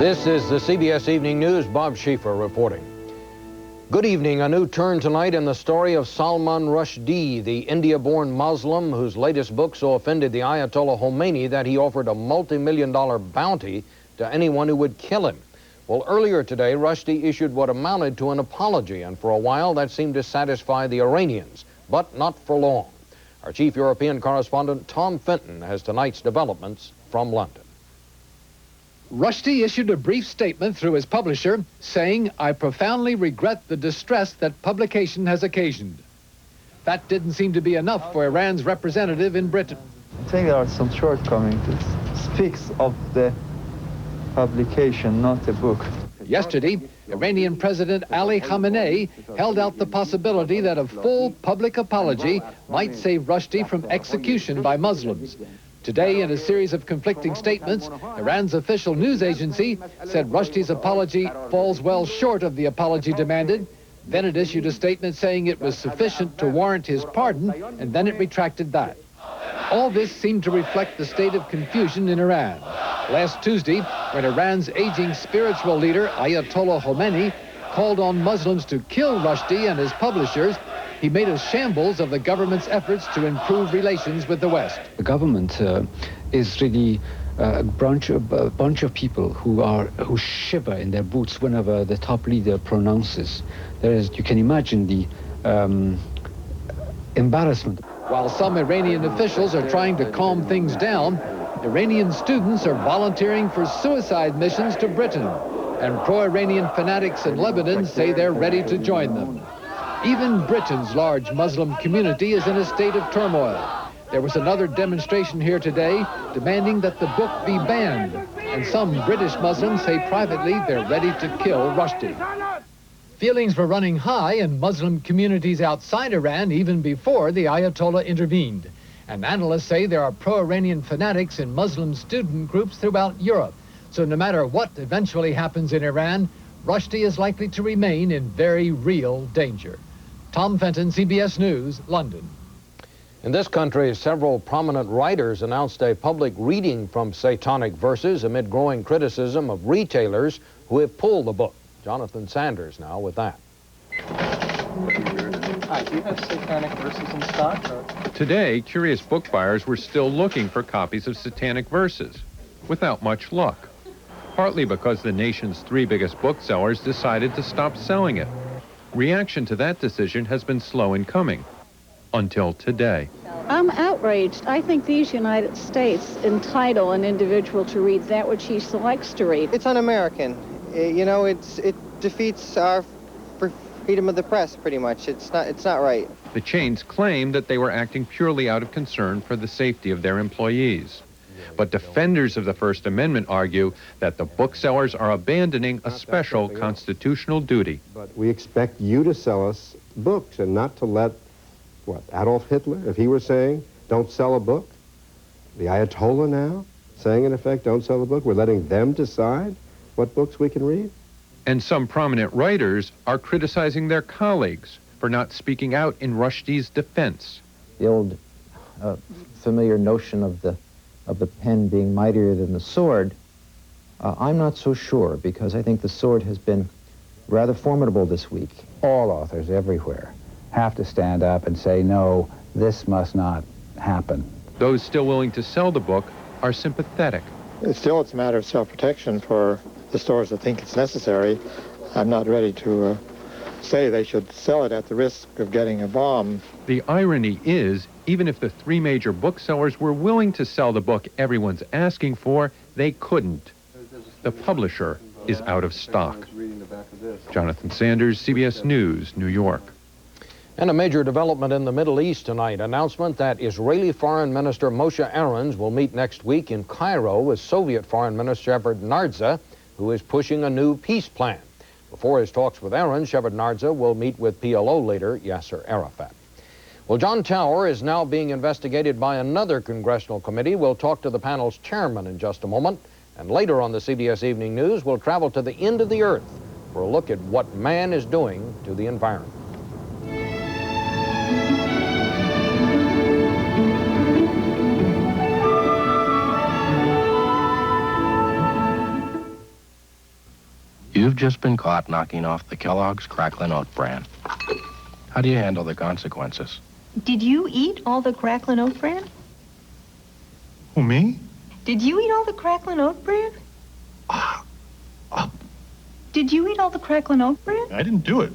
This is the CBS Evening News. Bob Schieffer reporting. Good evening. A new turn tonight in the story of Salman Rushdie, the India-born Muslim whose latest book so offended the Ayatollah Khomeini that he offered a multi-million-dollar bounty to anyone who would kill him. Well, earlier today, Rushdie issued what amounted to an apology, and for a while that seemed to satisfy the Iranians, but not for long. Our chief European correspondent, Tom Fenton, has tonight's developments from London. Rushdie issued a brief statement through his publisher saying, "I profoundly regret the distress that publication has occasioned." That didn't seem to be enough for Iran's representative in Britain. I think there are some shortcomings. It speaks of the publication, not the book. Yesterday, Iranian President Ali Khamenei held out the possibility that a full public apology might save Rushdie from execution by Muslims. Today, in a series of conflicting statements, Iran's official news agency said Rushdie's apology falls well short of the apology demanded. Then it issued a statement saying it was sufficient to warrant his pardon, and then it retracted that. All this seemed to reflect the state of confusion in Iran. Last Tuesday, when Iran's aging spiritual leader, Ayatollah Khomeini, called on Muslims to kill Rushdie and his publishers, he made a shambles of the government's efforts to improve relations with the West. The government is really a bunch of people who shiver in their boots whenever the top leader pronounces. You can imagine the embarrassment. While some Iranian officials are trying to calm things down, Iranian students are volunteering for suicide missions to Britain, and pro-Iranian fanatics in Lebanon say they're ready to join them. Even Britain's large Muslim community is in a state of turmoil. There was another demonstration here today demanding that the book be banned, and some British Muslims say privately they're ready to kill Rushdie. Feelings were running high in Muslim communities outside Iran even before the Ayatollah intervened. And analysts say there are pro-Iranian fanatics in Muslim student groups throughout Europe. So no matter what eventually happens in Iran, Rushdie is likely to remain in very real danger. Tom Fenton, CBS News, London. In this country, several prominent writers announced a public reading from Satanic Verses amid growing criticism of retailers who have pulled the book. Jonathan Sanders now with that. Hi, do you have Satanic Verses in stock? Today, curious book buyers were still looking for copies of Satanic Verses, without much luck. Partly because the nation's 3 biggest booksellers decided to stop selling it. Reaction to that decision has been slow in coming, until today. I'm outraged. I think these United States entitle an individual to read that which he selects to read. It's un-American. You know, it defeats our freedom of the press, pretty much. It's not right. The chains claim that they were acting purely out of concern for the safety of their employees. But defenders of the First Amendment argue that the booksellers are abandoning a special constitutional duty. But we expect you to sell us books and not to let, Adolf Hitler, if he were saying, don't sell a book? The Ayatollah now saying, in effect, don't sell a book? We're letting them decide what books we can read? And some prominent writers are criticizing their colleagues for not speaking out in Rushdie's defense. The old familiar notion of the pen being mightier than the sword, I'm not so sure, because I think the sword has been rather formidable this week. All authors everywhere have to stand up and say, no, this must not happen. Those still willing to sell the book are sympathetic. It's a matter of self-protection for the stores that think it's necessary. I'm not ready to say they should sell it at the risk of getting a bomb. The irony is, even if the 3 major booksellers were willing to sell the book everyone's asking for, they couldn't. The publisher is out of stock. Jonathan Sanders, CBS News, New York. And a major development in the Middle East tonight. Announcement that Israeli Foreign Minister Moshe Aarons will meet next week in Cairo with Soviet Foreign Minister Shevardnadze, who is pushing a new peace plan. Before his talks with Aarons, Shevardnadze will meet with PLO leader Yasser Arafat. Well, John Tower is now being investigated by another congressional committee. We'll talk to the panel's chairman in just a moment. And later on the CBS Evening News, we'll travel to the end of the earth for a look at what man is doing to the environment. just been caught knocking off the Kellogg's Cracklin' Oat Bran. How do you handle the consequences? Did you eat all the Cracklin' Oat Bran? Who, me? Did you eat all the Cracklin' Oat Bran? Did you eat all the Cracklin' Oat Bran? I didn't do it.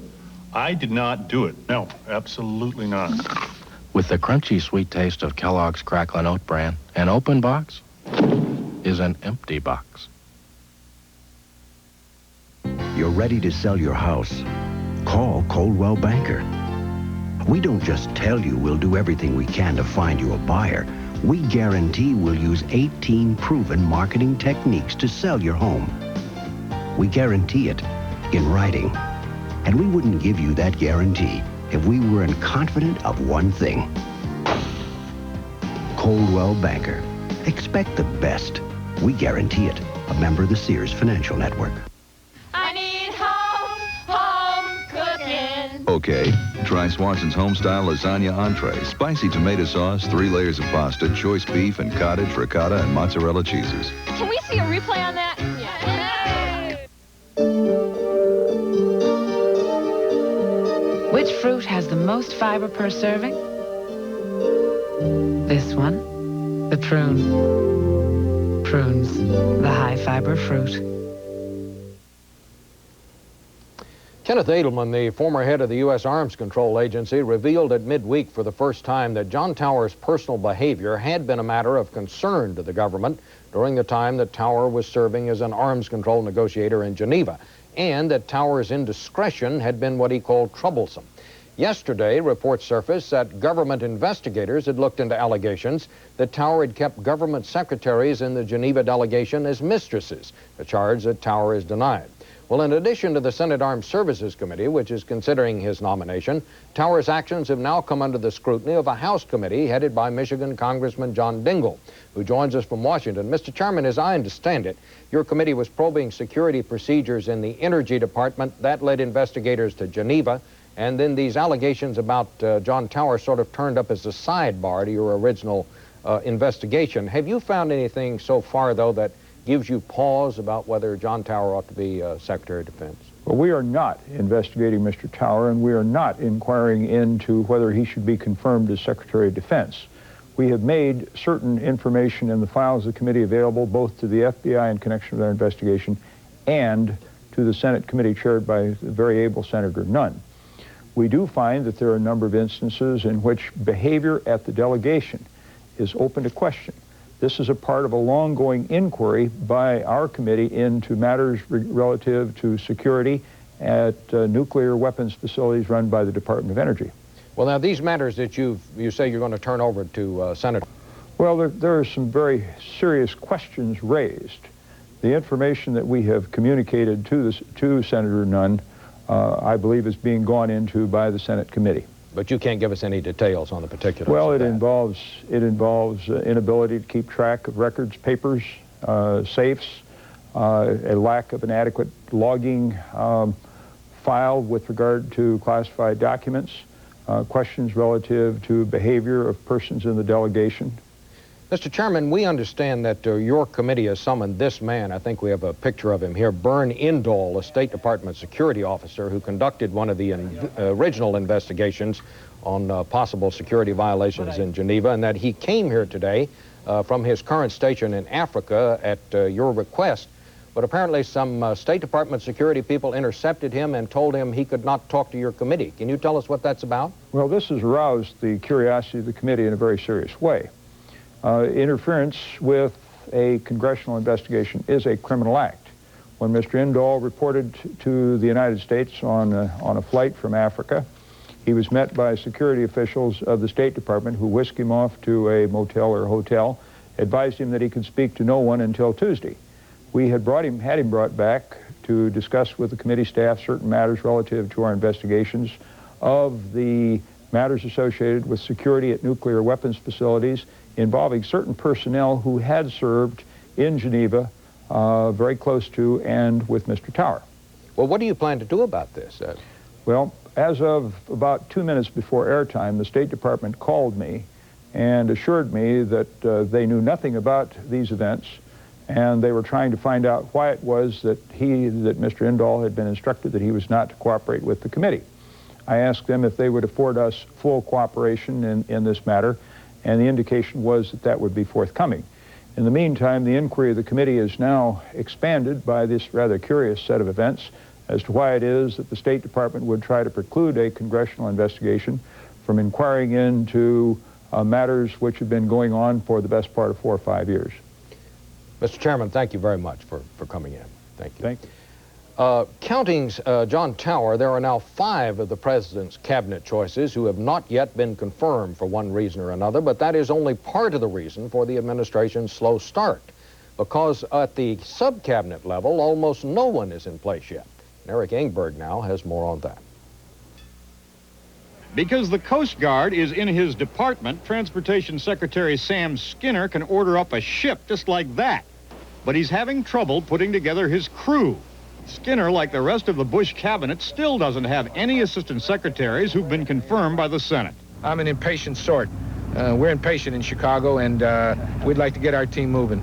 I did not do it. No, absolutely not. With the crunchy sweet taste of Kellogg's Cracklin' Oat Bran, an open box is an empty box. You're ready to sell your house? Call Coldwell Banker. We don't just tell you we'll do everything we can to find you a buyer. We guarantee we'll use 18 proven marketing techniques to sell your home. We guarantee it in writing. And we wouldn't give you that guarantee if we weren't confident of one thing. Coldwell Banker. Expect the best. We guarantee it. A member of the Sears Financial Network. I need home cooking. Okay, try Swanson's home-style lasagna entree. Spicy tomato sauce, 3 layers of pasta, choice beef and cottage, ricotta, and mozzarella cheeses. Can we see a replay on that? Which fruit has the most fiber per serving? This one, the prune. Prunes, the high-fiber fruit. Kenneth Edelman, the former head of the U.S. Arms Control Agency, revealed at midweek for the first time that John Tower's personal behavior had been a matter of concern to the government during the time that Tower was serving as an arms control negotiator in Geneva, and that Tower's indiscretion had been what he called troublesome. Yesterday, reports surfaced that government investigators had looked into allegations that Tower had kept government secretaries in the Geneva delegation as mistresses, a charge that Tower has denied. Well, in addition to the Senate Armed Services Committee, which is considering his nomination, Tower's actions have now come under the scrutiny of a House committee headed by Michigan Congressman John Dingell, who joins us from Washington. Mr. Chairman, as I understand it, your committee was probing security procedures in the Energy Department. That led investigators to Geneva, and then these allegations about John Tower sort of turned up as a sidebar to your original investigation. Have you found anything so far, though, that gives you pause about whether John Tower ought to be Secretary of Defense? Well, we are not investigating Mr. Tower, and we are not inquiring into whether he should be confirmed as Secretary of Defense. We have made certain information in the files of the committee available both to the FBI in connection with our investigation and to the Senate committee chaired by the very able Senator Nunn. We do find that there are a number of instances in which behavior at the delegation is open to question. This is a part of a long-going inquiry by our committee into matters relative to security at nuclear weapons facilities run by the Department of Energy. Well, now, these matters that you say you're going to turn over to Senator... Well, there are some very serious questions raised. The information that we have communicated to Senator Nunn, I believe, is being gone into by the Senate committee. But you can't give us any details on the particulars. Well, it involves inability to keep track of records, papers, safes, a lack of an adequate logging file with regard to classified documents, questions relative to behavior of persons in the delegation. Mr. Chairman, we understand that your committee has summoned this man. I think we have a picture of him here, Bern Indahl, a State Department security officer who conducted one of the original investigations on possible security violations in Geneva, and that he came here today from his current station in Africa at your request. But apparently some State Department security people intercepted him and told him he could not talk to your committee. Can you tell us what that's about? Well, this has aroused the curiosity of the committee in a very serious way. Interference with a congressional investigation is a criminal act. When Mr. Indahl reported to the United States on a flight from Africa, he was met by security officials of the State Department who whisked him off to a motel or hotel, advised him that he could speak to no one until Tuesday. We had him brought back to discuss with the committee staff certain matters relative to our investigations of the matters associated with security at nuclear weapons facilities involving certain personnel who had served in Geneva very close to and with Mr. Tower. Well, what do you plan to do about this? Well, as of about 2 minutes before airtime, the State Department called me and assured me that they knew nothing about these events and they were trying to find out why it was that Mr. Indall had been instructed that he was not to cooperate with the committee. I asked them if they would afford us full cooperation in this matter, and the indication was that that would be forthcoming. In the meantime, the inquiry of the committee is now expanded by this rather curious set of events as to why it is that the State Department would try to preclude a congressional investigation from inquiring into matters which have been going on for the best part of 4 or 5 years. Mr. Chairman, thank you very much for coming in. Thank you. Thank you. Counting John Tower, there are now 5 of the President's cabinet choices who have not yet been confirmed for one reason or another, but that is only part of the reason for the administration's slow start, because at the sub-cabinet level, almost no one is in place yet. Eric Engberg now has more on that. Because the Coast Guard is in his department, Transportation Secretary Sam Skinner can order up a ship just like that. But he's having trouble putting together his crew. Skinner, like the rest of the Bush cabinet, still doesn't have any assistant secretaries who've been confirmed by the Senate. I'm an impatient sort. We're impatient in Chicago, and we'd like to get our team moving.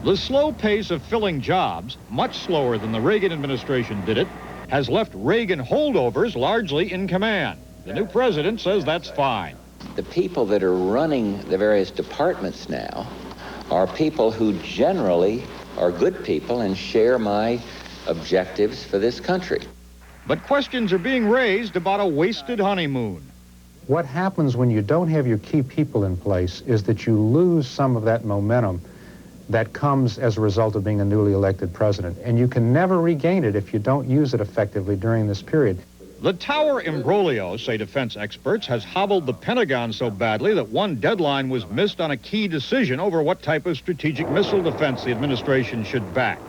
The slow pace of filling jobs, much slower than the Reagan administration did it, has left Reagan holdovers largely in command. The new president says that's fine. The people that are running the various departments now are people who generally are good people and share my objectives for this country. But questions are being raised about a wasted honeymoon. What happens when you don't have your key people in place is that you lose some of that momentum that comes as a result of being a newly elected president. And you can never regain it if you don't use it effectively during this period. The Tower imbroglio, say defense experts, has hobbled the Pentagon so badly that one deadline was missed on a key decision over what type of strategic missile defense the administration should back.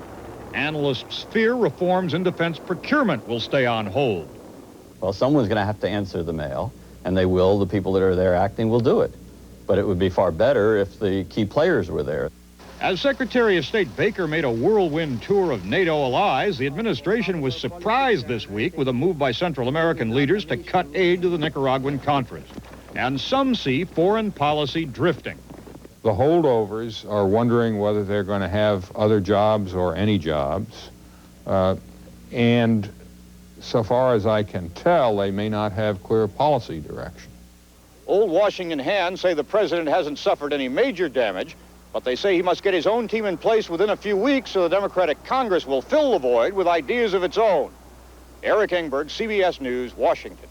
Analysts fear reforms in defense procurement will stay on hold. Well, someone's going to have to answer the mail, and they will. The people that are there acting will do it. But it would be far better if the key players were there. As Secretary of State Baker made a whirlwind tour of NATO allies, the administration was surprised this week with a move by Central American leaders to cut aid to the Nicaraguan conference. And some see foreign policy drifting. The holdovers are wondering whether they're going to have other jobs or any jobs. And so far as I can tell, they may not have clear policy direction. Old Washington hands say the president hasn't suffered any major damage, but they say he must get his own team in place within a few weeks so the Democratic Congress will fill the void with ideas of its own. Eric Engberg, CBS News, Washington.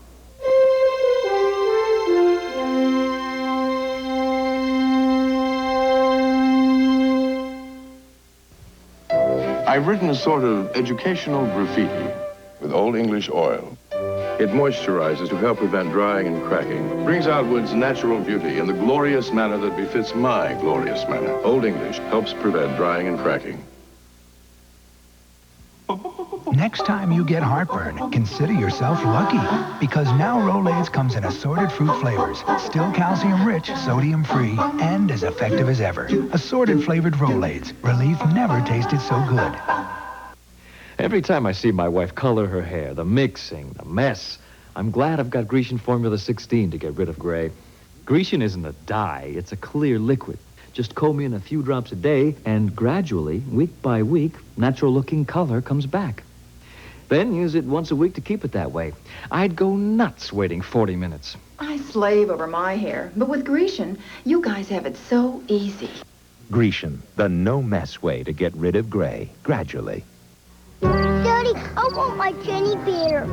I've written a sort of educational graffiti with Old English oil. It moisturizes to help prevent drying and cracking, brings out wood's natural beauty in the glorious manner that befits my glorious manner. Old English helps prevent drying and cracking. Next time you get heartburn, consider yourself lucky, because now Rolaids comes in assorted fruit flavors, still calcium-rich, sodium-free, and as effective as ever. Assorted flavored Rolaids. Relief never tasted so good. Every time I see my wife color her hair, the mixing, the mess, I'm glad I've got Grecian Formula 16 to get rid of gray. Grecian isn't a dye, it's a clear liquid. Just comb in a few drops a day, and gradually, week by week, natural-looking color comes back. Then use it once a week to keep it that way. I'd go nuts waiting 40 minutes. I slave over my hair, but with Grecian, you guys have it so easy. Grecian, the no-mess way to get rid of gray, gradually. Daddy, I want my Jenny beer.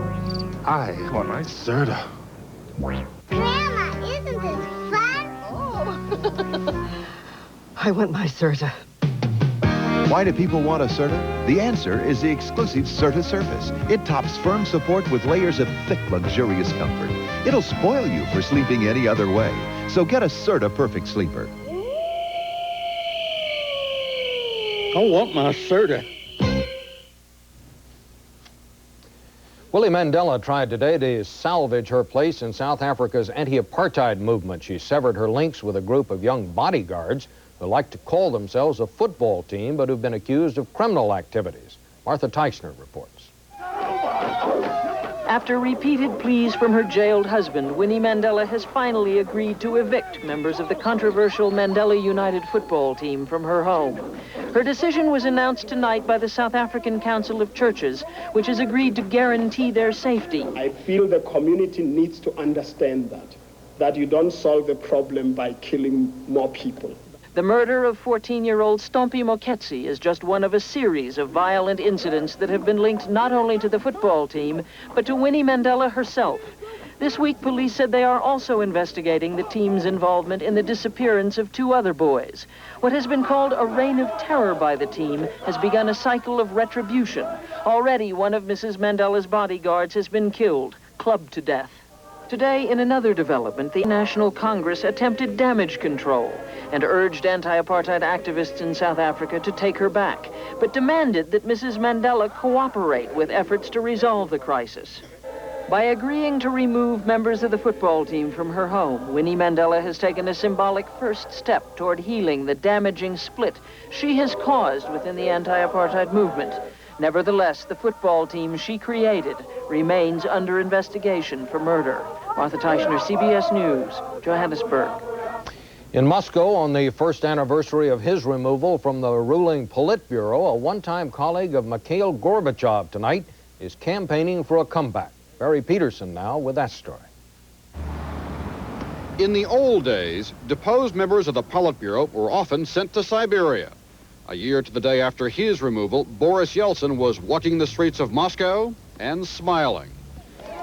I want my soda. Grandma, isn't this fun? Oh. I want my Serta. Why do people want a Serta? The answer is the exclusive Serta surface. It tops firm support with layers of thick, luxurious comfort. It'll spoil you for sleeping any other way. So get a Serta Perfect Sleeper. I want my Serta. Winnie Mandela tried today to salvage her place in South Africa's anti-apartheid movement. She severed her links with a group of young bodyguards who like to call themselves a football team but who've been accused of criminal activities. Martha Teichner reports. After repeated pleas from her jailed husband, Winnie Mandela has finally agreed to evict members of the controversial Mandela United football team from her home. Her decision was announced tonight by the South African Council of Churches, which has agreed to guarantee their safety. I feel the community needs to understand that you don't solve the problem by killing more people. The murder of 14-year-old Stompie Moketsi is just one of a series of violent incidents that have been linked not only to the football team, but to Winnie Mandela herself. This week, police said they are also investigating the team's involvement in the disappearance of 2 other boys. What has been called a reign of terror by the team has begun a cycle of retribution. Already, one of Mrs. Mandela's bodyguards has been killed, clubbed to death. Today, in another development, the National Congress attempted damage control and urged anti-apartheid activists in South Africa to take her back, but demanded that Mrs. Mandela cooperate with efforts to resolve the crisis. By agreeing to remove members of the football team from her home, Winnie Mandela has taken a symbolic first step toward healing the damaging split she has caused within the anti-apartheid movement. Nevertheless, the football team she created remains under investigation for murder. Martha Teichner, CBS News, Johannesburg. In Moscow, on the first anniversary of his removal from the ruling Politburo, a one-time colleague of Mikhail Gorbachev tonight is campaigning for a comeback. Barry Peterson now with that story. In the old days, deposed members of the Politburo were often sent to Siberia. A year to the day after his removal, Boris Yeltsin was walking the streets of Moscow and smiling.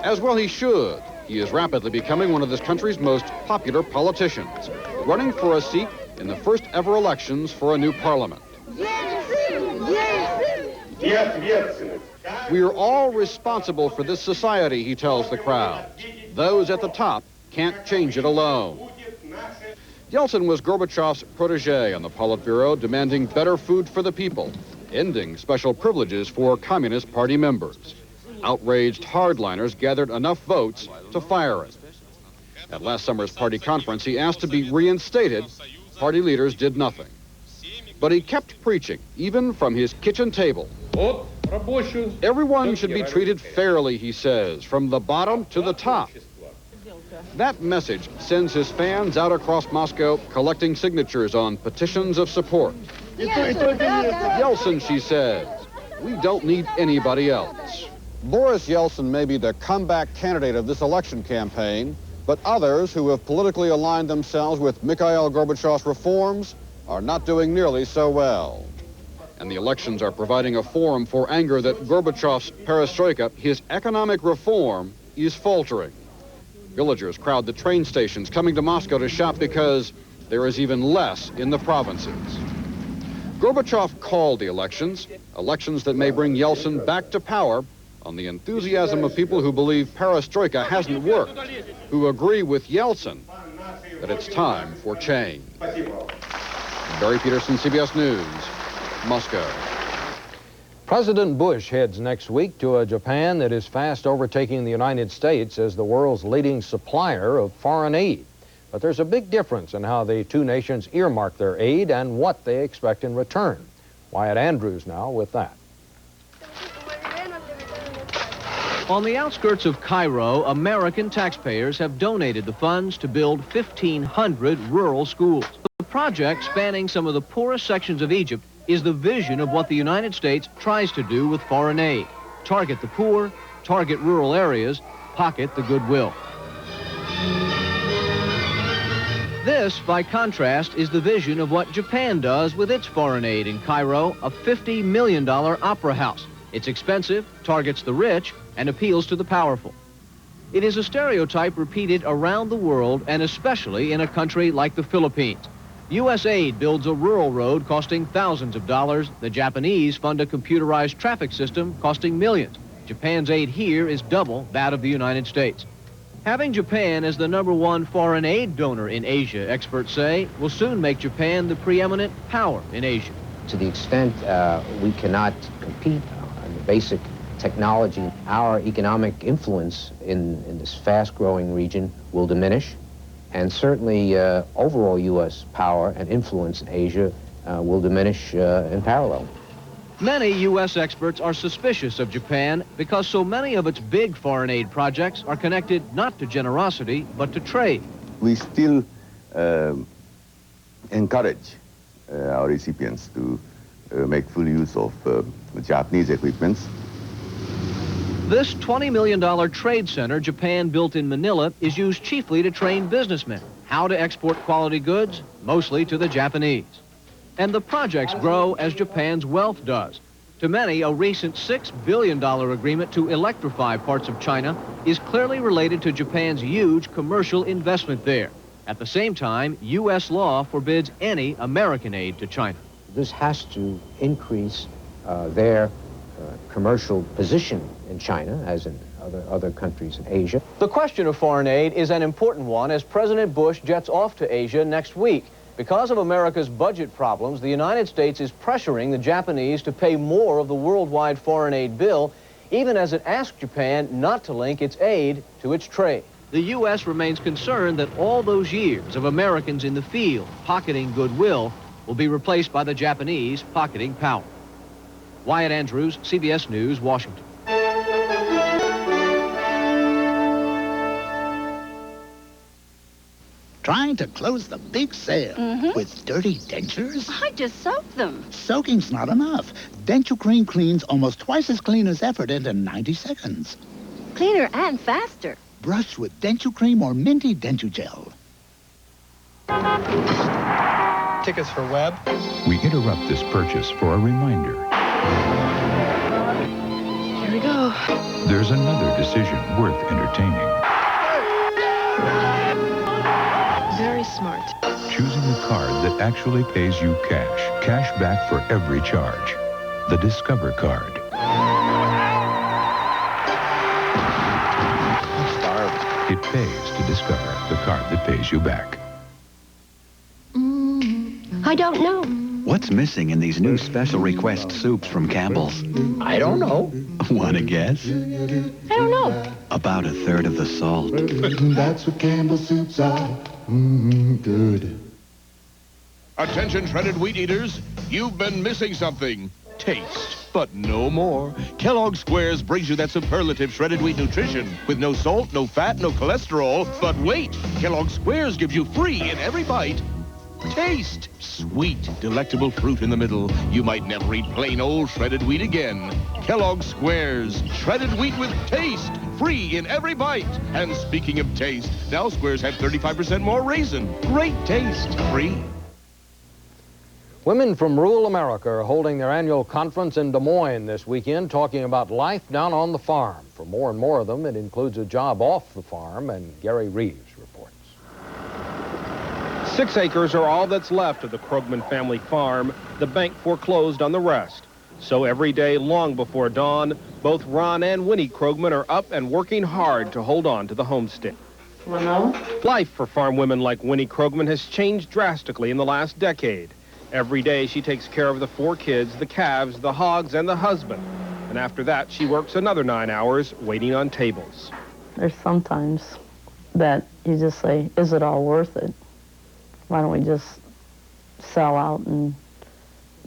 As well he should. He is rapidly becoming one of this country's most popular politicians, running for a seat in the first ever elections for a new parliament. We are all responsible for this society, he tells the crowd. Those at the top can't change it alone. Yeltsin was Gorbachev's protege on the Politburo, demanding better food for the people, ending special privileges for Communist Party members. Outraged hardliners gathered enough votes to fire him. At last summer's party conference, he asked to be reinstated. Party leaders did nothing. But he kept preaching, even from his kitchen table. Everyone should be treated fairly, he says, from the bottom to the top. That message sends his fans out across Moscow collecting signatures on petitions of support. Yeltsin, she says, we don't need anybody else. Boris Yeltsin may be the comeback candidate of this election campaign, but others who have politically aligned themselves with Mikhail Gorbachev's reforms are not doing nearly so well. And the elections are providing a forum for anger that Gorbachev's perestroika, his economic reform, is faltering. Villagers crowd the train stations coming to Moscow to shop because there is even less in the provinces. Gorbachev called the elections that may bring Yeltsin back to power on the enthusiasm of people who believe perestroika hasn't worked, who agree with Yeltsin that it's time for change. Barry Peterson, CBS News, Moscow. President Bush heads next week to a Japan that is fast overtaking the United States as the world's leading supplier of foreign aid. But there's a big difference in how the two nations earmark their aid and what they expect in return. Wyatt Andrews now with that. On the outskirts of Cairo, American taxpayers have donated the funds to build 1,500 rural schools. The project, spanning some of the poorest sections of Egypt, is the vision of what the United States tries to do with foreign aid. Target the poor, target rural areas, pocket the goodwill. This, by contrast, is the vision of what Japan does with its foreign aid in Cairo, a $50 million opera house. It's expensive, targets the rich, and appeals to the powerful. It is a stereotype repeated around the world, and especially in a country like the Philippines. U.S. aid builds a rural road costing thousands of dollars. The Japanese fund a computerized traffic system costing millions. Japan's aid here is double that of the United States. Having Japan as the #1 foreign aid donor in Asia, experts say, will soon make Japan the preeminent power in Asia. To the extent we cannot compete on the basic technology, our economic influence in this fast-growing region will diminish. And certainly overall U.S. power and influence in Asia will diminish in parallel. Many U.S. experts are suspicious of Japan because so many of its big foreign aid projects are connected not to generosity, but to trade. We still encourage our recipients to make full use of Japanese equipments. This $20 million trade center Japan built in Manila is used chiefly to train businessmen how to export quality goods, mostly to the Japanese. And the projects grow as Japan's wealth does. To many, a recent $6 billion agreement to electrify parts of China is clearly related to Japan's huge commercial investment there. At the same time, U.S. law forbids any American aid to China. This has to increase their commercial position in China, as in other countries in Asia. The question of foreign aid is an important one as President Bush jets off to Asia next week. Because of America's budget problems, the United States is pressuring the Japanese to pay more of the worldwide foreign aid bill, even as it asks Japan not to link its aid to its trade. The U.S. remains concerned that all those years of Americans in the field pocketing goodwill will be replaced by the Japanese pocketing power. Wyatt Andrews, CBS News, Washington. Trying to close the big sale with dirty dentures? I just soaked them. Soaking's not enough. Denture Cream cleans almost twice as clean as Effort in 90 seconds. Cleaner and faster. Brush with Denture Cream or Minty Denture Gel. Tickets for Webb. We interrupt this purchase for a reminder. Here we go. There's another decision worth entertaining. Very smart. Choosing the card that actually pays you cash. Cash back for every charge. The Discover card. I'm starved. It pays to Discover, the card that pays you back. I don't know. What's missing in these new special request soups from Campbell's? I don't know. Want to guess? I don't know. About a third of the salt. That's what Campbell soups are. Good. Attention shredded wheat eaters, you've been missing something. Taste, but no more. Kellogg's Squares brings you that superlative shredded wheat nutrition with no salt, no fat, no cholesterol. But wait, Kellogg's Squares gives you free in every bite. Taste. Sweet, delectable fruit in the middle. You might never eat plain old shredded wheat again. Kellogg's Squares, shredded wheat with taste. Free in every bite. And speaking of taste, now Squares have 35% more raisin. Great taste. Free. Women from rural America are holding their annual conference in Des Moines this weekend, talking about life down on the farm. For more and more of them, it includes a job off the farm, and Gary Reeves reports. 6 acres are all that's left of the Krogman family farm. The bank foreclosed on the rest. So every day long before dawn, both Ron and Winnie Krogman are up and working hard to hold on to the homestead. Life for farm women like Winnie Krogman has changed drastically in the last decade. Every day she takes care of the 4 kids, the calves, the hogs, and the husband. And after that, she works another 9 hours waiting on tables. There's sometimes that you just say, is it all worth it? Why don't we just sell out and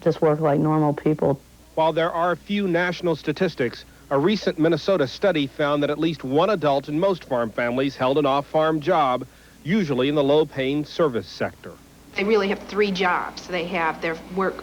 just work like normal people? While there are few national statistics, a recent Minnesota study found that at least one adult in most farm families held an off-farm job, usually in the low-paying service sector. They really have 3 jobs. They have their work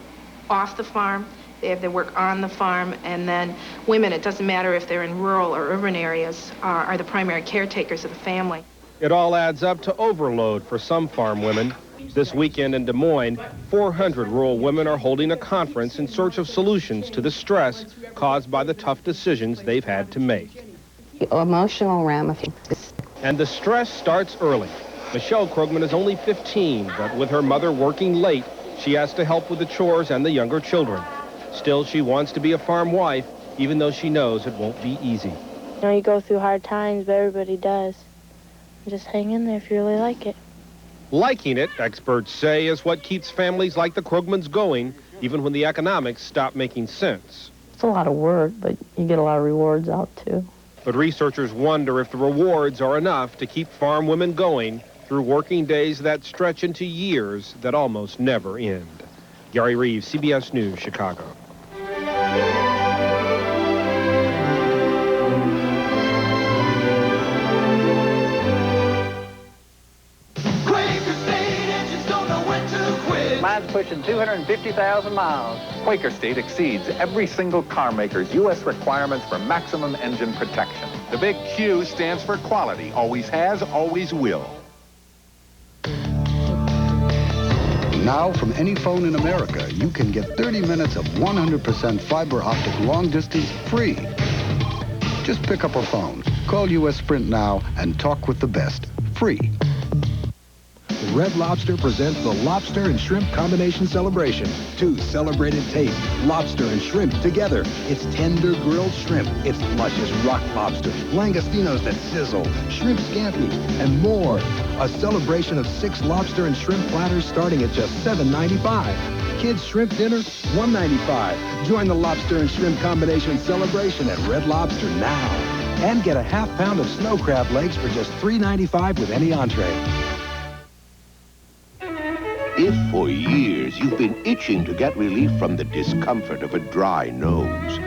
off the farm, they have their work on the farm, and then women, it doesn't matter if they're in rural or urban areas, are the primary caretakers of the family. It all adds up to overload for some farm women. This weekend in Des Moines, 400 rural women are holding a conference in search of solutions to the stress caused by the tough decisions they've had to make. Emotional ramifications. And the stress starts early. Michelle Krogman is only 15, but with her mother working late, she has to help with the chores and the younger children. Still, she wants to be a farm wife, even though she knows it won't be easy. You know, you go through hard times, but everybody does. Just hang in there if you really like it. Liking it, experts say, is what keeps families like the Krogmans going, even when the economics stop making sense. It's a lot of work, but you get a lot of rewards out, too. But researchers wonder if the rewards are enough to keep farm women going through working days that stretch into years that almost never end. Gary Reeves, CBS News, Chicago. mine's pushing 250,000 miles. Quaker State exceeds every single car maker's U.S. requirements for maximum engine protection. The big Q stands for quality. Always has, always will. Now, from any phone in America, you can get 30 minutes of 100% fiber optic long distance free. Just pick up a phone, call U.S. Sprint now, and talk with the best. Free. Red Lobster presents the Lobster and Shrimp Combination Celebration. Two celebrated tastes, lobster and shrimp together. It's tender grilled shrimp. It's luscious rock lobster, langostinos that sizzle, shrimp scampi, and more. A celebration of 6 lobster and shrimp platters starting at just $7.95. Kids shrimp dinner, $1.95. Join the Lobster and Shrimp Combination Celebration at Red Lobster now. And get a half pound of snow crab legs for just $3.95 with any entree. If for years you've been itching to get relief from the discomfort of a dry nose,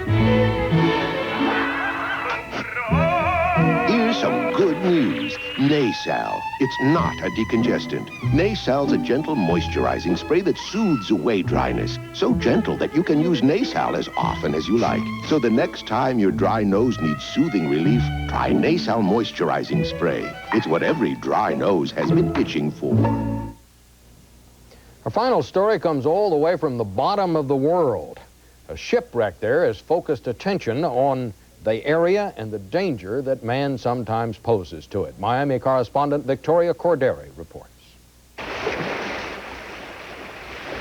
here's some good news. Nasal. It's not a decongestant. Nasal's a gentle moisturizing spray that soothes away dryness. So gentle that you can use Nasal as often as you like. So the next time your dry nose needs soothing relief, try Nasal moisturizing spray. It's what every dry nose has been itching for. Our final story comes all the way from the bottom of the world. A shipwreck there has focused attention on the area and the danger that man sometimes poses to it. Miami correspondent Victoria Corderi reports.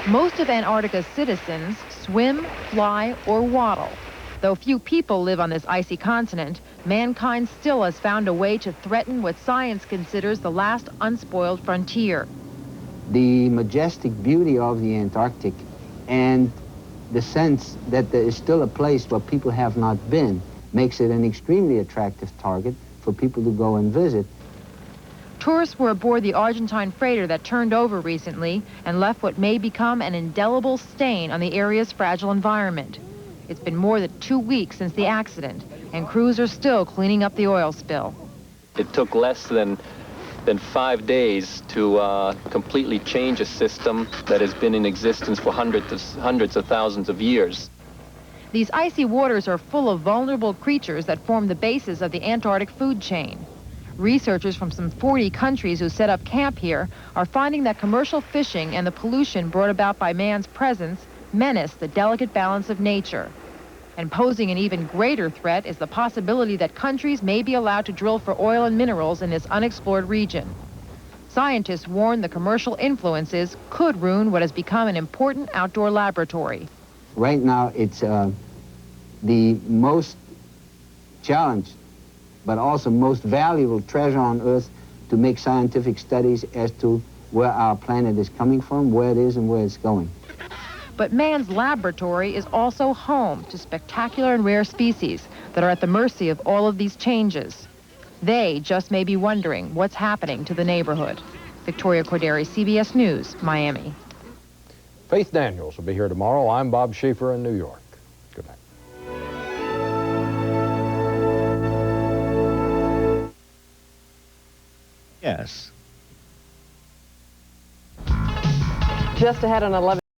Most of Antarctica's citizens swim, fly, or waddle. Though few people live on this icy continent, mankind still has found a way to threaten what science considers the last unspoiled frontier. The majestic beauty of the Antarctic and the sense that there is still a place where people have not been makes it an extremely attractive target for people to go and visit. Tourists were aboard the Argentine freighter that turned over recently and left what may become an indelible stain on the area's fragile environment. It's been more than 2 weeks since the accident, and crews are still cleaning up the oil spill. It took less than 5 days to completely change a system that has been in existence for hundreds of thousands of years. These icy waters are full of vulnerable creatures that form the basis of the Antarctic food chain. Researchers from some 40 countries who set up camp here are finding that commercial fishing and the pollution brought about by man's presence menace the delicate balance of nature. And posing an even greater threat is the possibility that countries may be allowed to drill for oil and minerals in this unexplored region. Scientists warn the commercial influences could ruin what has become an important outdoor laboratory. Right now, it's the most challenged, but also most valuable treasure on Earth to make scientific studies as to where our planet is coming from, where it is, and where it's going. But man's laboratory is also home to spectacular and rare species that are at the mercy of all of these changes. They just may be wondering what's happening to the neighborhood. Victoria Corderi, CBS News, Miami. Faith Daniels will be here tomorrow. I'm Bob Schieffer in New York. Good night. Yes. Just ahead on 11.